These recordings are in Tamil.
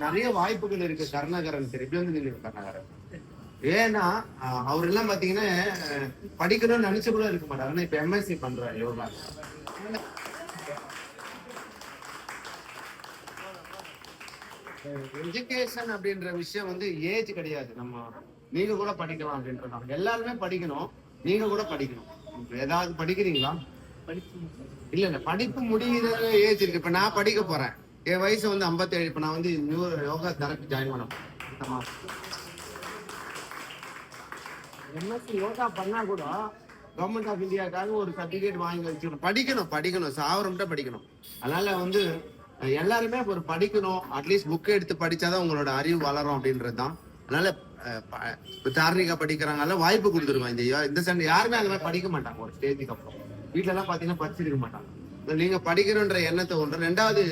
நிறைய வாய்ப்புகள் இருக்கு. கருணாகரன் திருப்பி வந்து கருணாகரன் ஏன்னா அவர் எல்லாம் பாத்தீங்கன்னா படிக்கணும்னு நினைச்ச கூட இருக்க மாட்டாங்க. இப்ப எம்எஸ்சி பண்றாரு யோகா. எஜுகேஷன் அப்படின்ற விஷயம் வந்து ஏஜ் கிடையாது. நீங்க கூட படிக்கலாம் அப்படின்றாங்க. எல்லாருமே படிக்கணும், நீங்க கூட படிக்கணும். ஏதாவது படிக்கிறீங்களா? இல்ல படிப்பு முடிகிற ஏஜ் இருக்கு. இப்ப நான் படிக்க போறேன், என் வயசு வந்து 57. இப்ப நான் வந்து யோகா தெரப்பி ஜாயின் பண்ண போறேன். எம்எஸ்சி யோகா பண்ணா கூட கவர்மெண்ட் ஆஃப் இந்தியாவுக்காக ஒரு சர்டிபிகேட் வாங்கி வச்சுக்கணும். படிக்கணும் சாவரம்ட்ட படிக்கணும். அதனால வந்து எல்லாருமே ஒரு படிக்கணும். அட்லீஸ்ட் புக் எடுத்து படிச்சாதான் உங்களோட அறிவு வளரும் அப்படின்றது தான். அதனால தார்னிகா படிக்கிறாங்கல்ல, வாய்ப்பு கொடுத்துருவாங்க. இந்த சண்டை யாருமே அந்த மாதிரி படிக்க மாட்டாங்க. ஒரு ஸ்டேஜுக்கு அப்புறம் வீட்டுல எல்லாம் பாத்தீங்கன்னா படிச்சிருக்க மாட்டாங்க. நீங்க படிக்கணும்ன்ற எண்ணத்தை ஒன்று. ரெண்டாவது,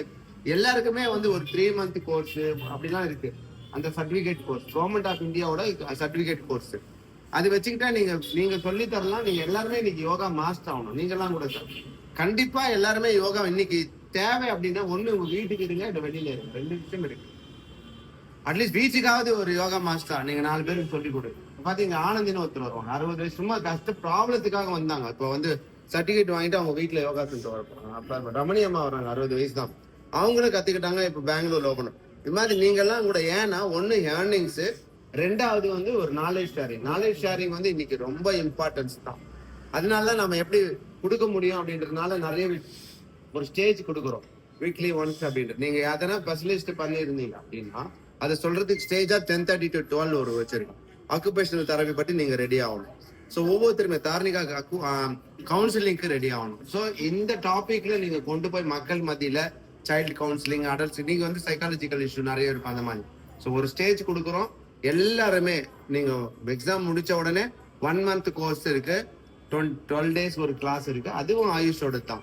எல்லாருக்குமே வந்து ஒரு 3 month கோர்ஸ் அப்படிலாம் இருக்கு. அந்த சர்டிபிகேட் கோர்ஸ் கவர்மெண்ட் ஆஃப் இந்தியாவோட சர்டிபிகேட் கோர்ஸ் அது வச்சுக்கிட்டா நீங்க சொல்லி தரலாம். நீங்க எல்லாருமே இன்னைக்கு யோகா மாஸ்டர் ஆகணும். நீங்க எல்லாம் கூட சார் கண்டிப்பா எல்லாருமே யோகா இன்னைக்கு தேவை அப்படின்னா, ஒண்ணு உங்க வீட்டுக்கு இருங்க, இல்ல வெளியில இருங்க. 2 விஷயம் இருக்கு. அட்லீஸ்ட் பீச்சுக்காவது ஒரு யோகா மாஸ்டர் நீங்க 4 பேருக்கு சொல்லி கொடு. பாத்தீங்க ஆனந்தின்னு ஒருத்தர் வருவாங்க, 60 வயசு, சும்மா கஷ்ட ப்ராப்ளத்துக்காக வந்தாங்க. இப்போ வந்து சர்டிபிகேட் வாங்கிட்டு அவங்க வீட்டுல யோகா செஞ்சு வர போறாங்க. அப்ப ரமணி அம்மா வராங்க, 60 வயசு தான். அவங்களும் கத்துக்கிட்டாங்க. இப்ப பெங்களூர்ல ஓபன். இது மாதிரி நீங்க எல்லாம் கூட. ஏன்னா ஒண்ணு ஏர்னிங்ஸ், ரெண்டாவது வந்து ஒரு நாலேஜ் ஷேரிங் வந்து இன்னைக்கு ரொம்ப இம்பார்ட்டன்ஸ் தான். அதனால நம்ம எப்படி கொடுக்க முடியும் அப்படின்றதுனால நிறைய ஒரு ஸ்டேஜ் கொடுக்குறோம், வீக்லி ஒன்ஸ் அப்படின்ட்டு. நீங்க எதனா ஸ்பெஷலிஸ்ட் பண்ணியிருந்தீங்க அப்படின்னா அதை சொல்றதுக்கு ஸ்டேஜா 10:30 to 12 ஒரு வச்சிருக்கோம். ஆக்குபேஷனல் தெரப்பி பற்றி நீங்க ரெடி ஆகணும். ஸோ ஒவ்வொருத்தருமே தார்னிகா கவுன்சிலிங்க்கு ரெடி ஆகணும். ஸோ இந்த டாபிக்ல நீங்க கொண்டு போய் மக்கள் மத்தியில சைல்டு கவுன்சிலிங், அடல்ட்ஸ், நீங்க வந்து சைக்காலஜிக்கல் இஷ்யூ நிறைய இருக்கும் அந்த மாதிரி. ஸோ ஒரு ஸ்டேஜ் கொடுக்குறோம். எல்லாருமே நீங்க எக்ஸாம் முடிச்ச உடனே 1 month கோர்ஸ் இருக்கு, 12 days ஒரு கிளாஸ் இருக்கு. அதுவும் ஆயுஷோட தான்.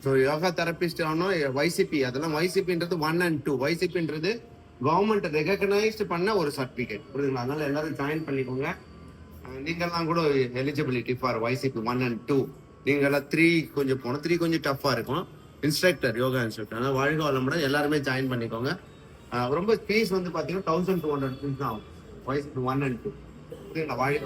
ஸோ யோகா தெரபிஸ்ட் ஆகணும். YCP, அதெல்லாம் YCPன்றது 1 and 2. YCPன்றது கவர்மெண்ட் ரெகக்னைஸ்ட் பண்ண ஒரு சர்டிபிகேட், புரியுதுங்களா? அதனால எல்லாரும் ஜாயின் பண்ணிக்கோங்க. நீங்கெல்லாம் கூட எலிஜிபிலிட்டி ஃபார் YCP 1 and 2. நீங்க எல்லாம் 3 கொஞ்சம் போகணும். 3 கொஞ்சம் டஃபா இருக்கும். Instructor, yoga instructor. அதனால வாழ்க வளமுடன், எல்லாருமே ஜாயின் பண்ணிக்கோங்க. ரொம்ப ஃபீஸ் வந்து பாத்தீங்கன்னா 1200 தான் ஆகும். YCP 1 and 2. வாழ்க